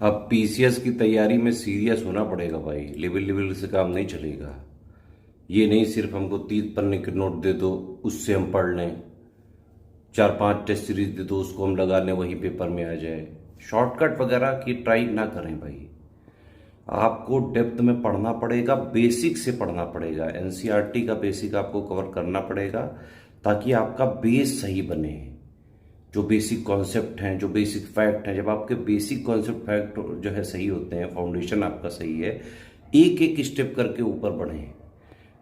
अब पीसीएस की तैयारी में सीरियस होना पड़ेगा भाई। लेवल लेवल से काम नहीं चलेगा। ये नहीं सिर्फ हमको 30 पन्ने के नोट दे दो उससे हम पढ़ लें, 4-5 टेस्ट सीरीज दे दो उसको हम लगा लें वही पेपर में आ जाए। शॉर्टकट वगैरह की ट्राई ना करें भाई। आपको डेप्थ में पढ़ना पड़ेगा, बेसिक से पढ़ना पड़ेगा। एनसीईआरटी का बेसिक आपको कवर करना पड़ेगा ताकि आपका बेस सही बने। जो बेसिक कॉन्सेप्ट हैं, जो बेसिक फैक्ट हैं, जब आपके बेसिक कॉन्सेप्ट फैक्ट जो है सही होते हैं, फाउंडेशन आपका सही है, एक एक स्टेप करके ऊपर बढ़ें।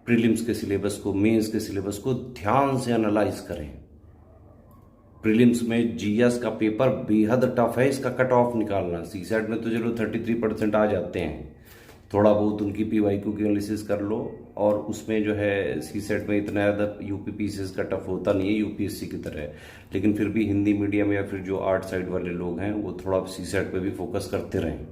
प्रीलिम्स के सिलेबस को, मेंस के सिलेबस को ध्यान से एनालाइज करें। प्रीलिम्स में जीएस का पेपर बेहद टफ है, इसका कट ऑफ निकालना। सीसेट में तो चलो 33% आ जाते हैं, थोड़ा बहुत उनकी पीवाईक्यू की एनालिसिस कर लो। और उसमें जो है सीसेट में इतना ज़्यादा यूपी पीसीएस का टफ होता नहीं है यूपीएससी की तरह, लेकिन फिर भी हिंदी मीडियम या फिर जो आर्ट साइड वाले लोग हैं वो थोड़ा सीसेट पे भी फोकस करते रहें।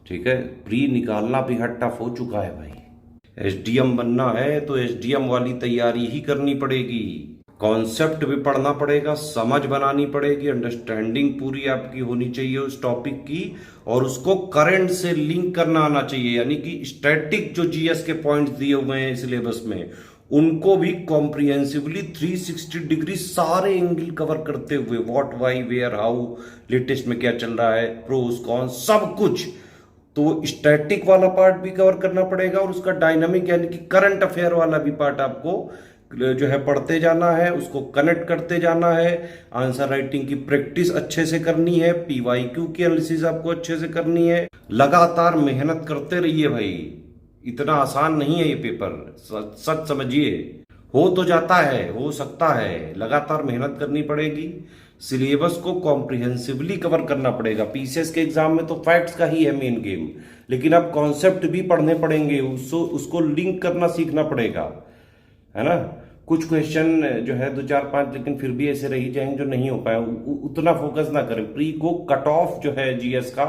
ठीक है, प्री निकालना भी हद टफ हो चुका है भाई। एसडीएम बनना है तो एसडीएम वाली तैयारी ही करनी पड़ेगी। कॉन्सेप्ट भी पढ़ना पड़ेगा, समझ बनानी पड़ेगी, अंडरस्टैंडिंग पूरी आपकी होनी चाहिए उस टॉपिक की, और उसको करंट से लिंक करना आना चाहिए। यानी कि स्टैटिक जो जीएस के पॉइंट्स दिए हुए हैं सिलेबस में, उनको भी कॉम्प्रिहेंसिवली 360 डिग्री सारे एंगल कवर करते हुए, what, why, where, how, latest में क्या चल रहा है, प्रोस कॉन, सब कुछ। तो स्टैटिक वाला पार्ट भी कवर करना पड़ेगा और उसका डायनामिक यानी कि करंट अफेयर वाला भी पार्ट आपको जो है पढ़ते जाना है, उसको कनेक्ट करते जाना है। आंसर राइटिंग की प्रैक्टिस अच्छे से करनी है, पीवाईक्यू की एनालिसिस आपको अच्छे से करनी है। लगातार मेहनत करते रहिए भाई, इतना आसान नहीं है ये पेपर, सच समझिए। हो तो जाता है, हो सकता है, लगातार मेहनत करनी पड़ेगी। सिलेबस को कॉम्प्रिहेंसिवली कवर करना पड़ेगा। पीसीएस के एग्जाम में तो फैक्ट्स का ही है मेन गेम, लेकिन अब कॉन्सेप्ट भी पढ़ने पड़ेंगे, उसको लिंक करना सीखना पड़ेगा, है ना। कुछ क्वेश्चन जो है 2-4-5 लेकिन फिर भी ऐसे रह जाएंगे जो नहीं हो पाए, उतना फोकस ना करें। प्री को कट ऑफ जो है जीएस का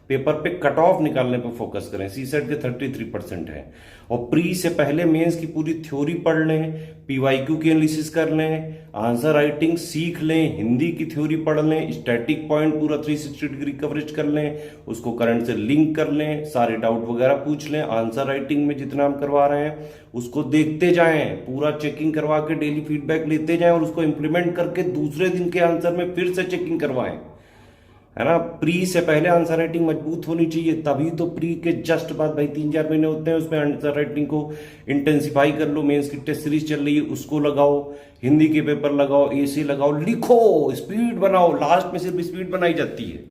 पेपर पे कट ऑफ निकालने पे फोकस करें। सीसेट के 33% है, और प्री से पहले मेंस की पूरी थ्योरी पढ़ लें, पीवाईक्यू की एनालिसिस कर लें, आंसर राइटिंग सीख लें, हिंदी की थ्योरी पढ़ लें, स्टैटिक पॉइंट पूरा 360 डिग्री कवरेज कर लें, उसको करंट से लिंक कर लें, सारे डाउट वगैरह पूछ लें। आंसर राइटिंग में जितना हम करवा रहे हैं उसको देखते जाएं, पूरा चेकिंग करवा के डेली फीडबैक लेते जाएं, और उसको इंप्लीमेंट करके दूसरे दिन के आंसर में फिर से चेकिंग करवाएं, है ना। प्री से पहले आंसर राइटिंग मजबूत होनी चाहिए, तभी तो प्री के जस्ट बाद भाई 3-4 महीने होते हैं, उसमें आंसर राइटिंग को इंटेंसिफाई कर लो। मेंस की टेस्ट सीरीज चल रही है उसको लगाओ, हिंदी के पेपर लगाओ, एसी लगाओ, लिखो, स्पीड बनाओ। लास्ट में सिर्फ स्पीड बनाई जाती है।